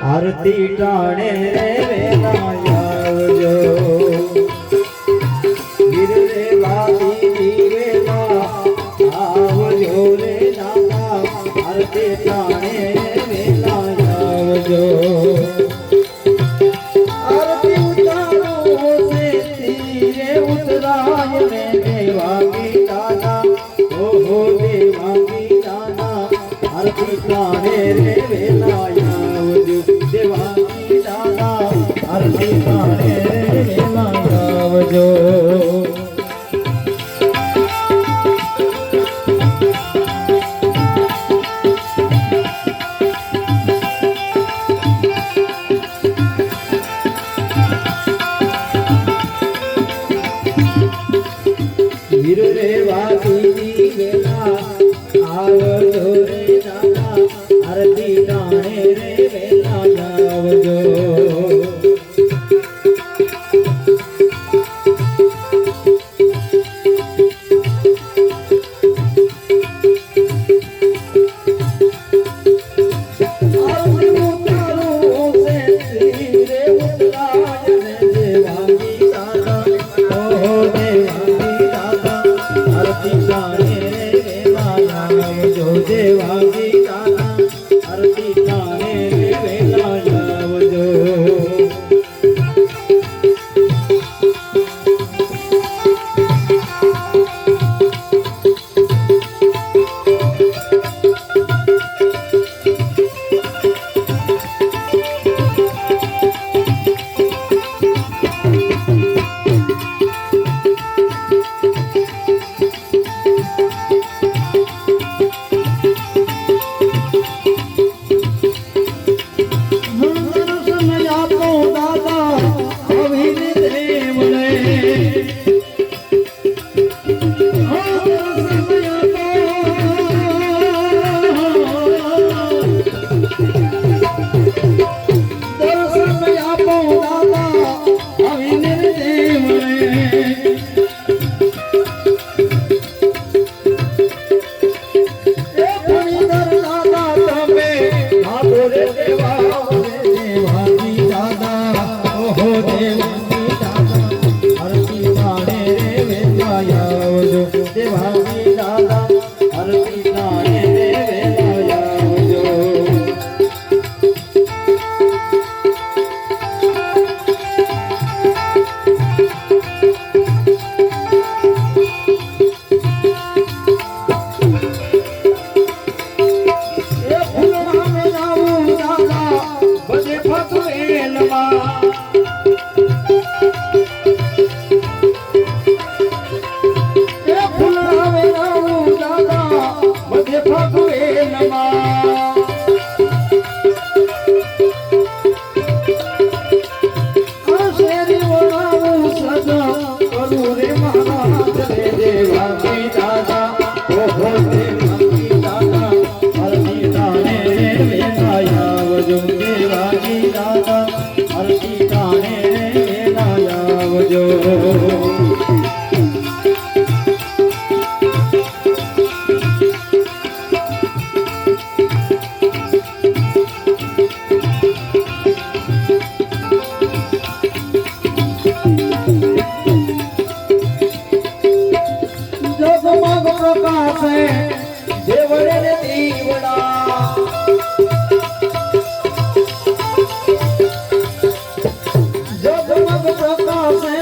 આરતી ટાણે રે વેલા આવજો વીર રે વાદી વેલા આવજો રે દાદા આરતી ટાણે રે વેલા આવજો આરતી ઉતારો સે તીરે ઉતરાય રે દેવાંગી દાદા ઓહો દેવાંગી દાદા આરતી ટાણે રે વેલા આવજો દેવાંગી દાદા આરતી ટાણે રે વેલા આવજો વીર રે વાદી વેલા આવજો રે દાદા આરતી ટાણે રે વેલા આવજો દેવાંગી દાદા આરતી ટાણે રે વેલા આવજો દેવાંગી દાદા આરતી ટાણે રે વેલા આવજો એ ફૂલમાં મેલાવું દાદા બધે ફકવેલમાં દેવાંગી દાદા ઓહો દેવાંગી દાદા આરતી ટાણે રે વેલા આવજો દેવાંગી દાદા આરતી ટાણે રે વેલા આવજો જગમગ પ્રકાશે દેવળે ને દીવડા જગમગ પ્રકાશે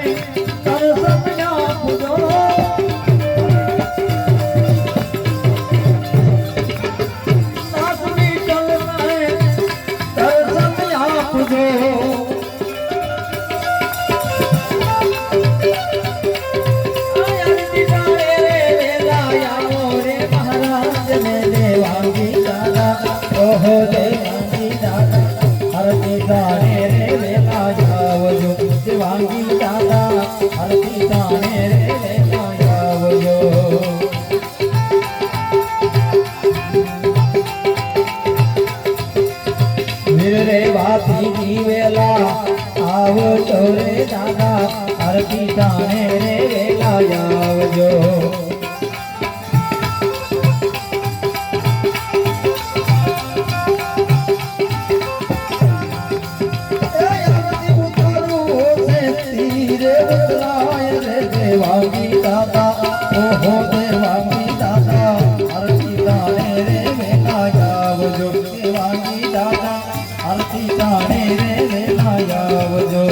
દર્શન આપજો સાસુની ચલને દર્શન આપજો ઓહો દેવાંગી દાદા હરતી તાણે રે વેલા આવજો દેવાંગી દાદા હરતી તાણે રે વેલા આવજો વીર રે વાતી જીવેલા આવજો રે દાદા હરતી તાણે રે વેલા આવજો દેવાંગી દાદા ઓહો દેવાંગી દાદા હરતી તાણે રે વેલા આવજો દેવાંગી દાદા હરતી તાણે રે વેલા આવજો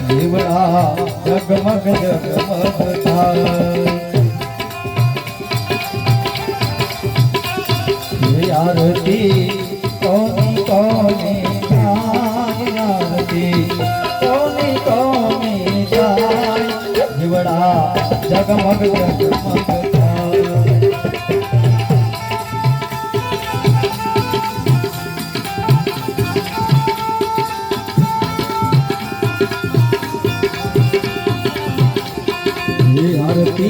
દીવડા જગમગ જગમગ થાય આરતી કોની કોની થાય આરતી કોની કોની થાય દીવડા જગમગ જગમગ થાય आरती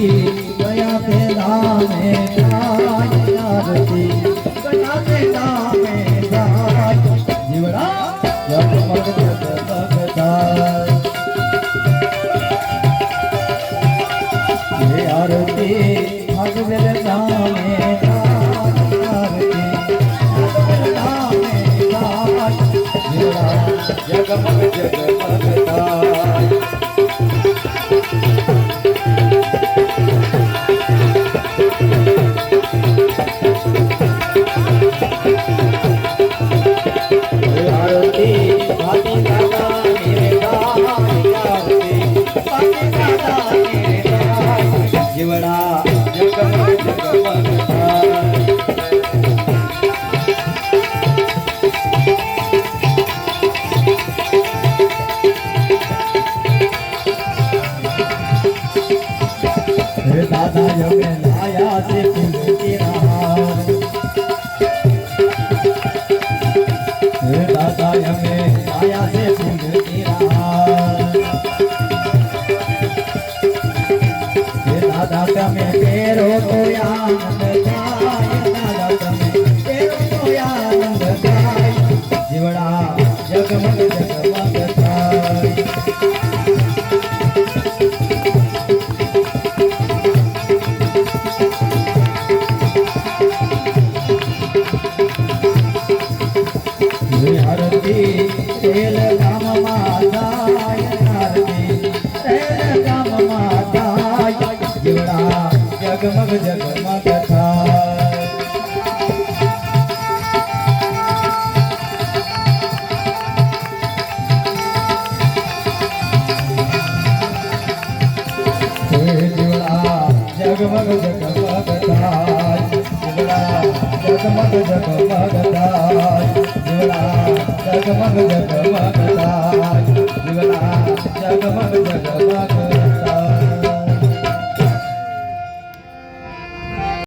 गया पे नामे गाय आरती गया पे नामे गाय जीवड़ा जगमग जगमग गाय ये आरती भगवत नामे गाय आरती भगवत नामे गाय जीवड़ा जगमग जगमग गाय जीवड़ा जगमग जगमग दादा जमे लाया से दादा जमे लाया से दादा તમે તેરો તો આનંદ થાય દાદા તમે તેરો તો આનંદ થાય જીવડા જગમગ જગમગ થાય આરતી તેલ ગામમાં થાય આરતી તેલ ગામમાં થાય જીવડા જગમગ જગમગ થાય જીવડા જગમગ જગમગ થાય જીવડા જગમગ જગમગ થાય જીવડા જગમગ જગમગ થાય જીવડા જગમગ જગમગ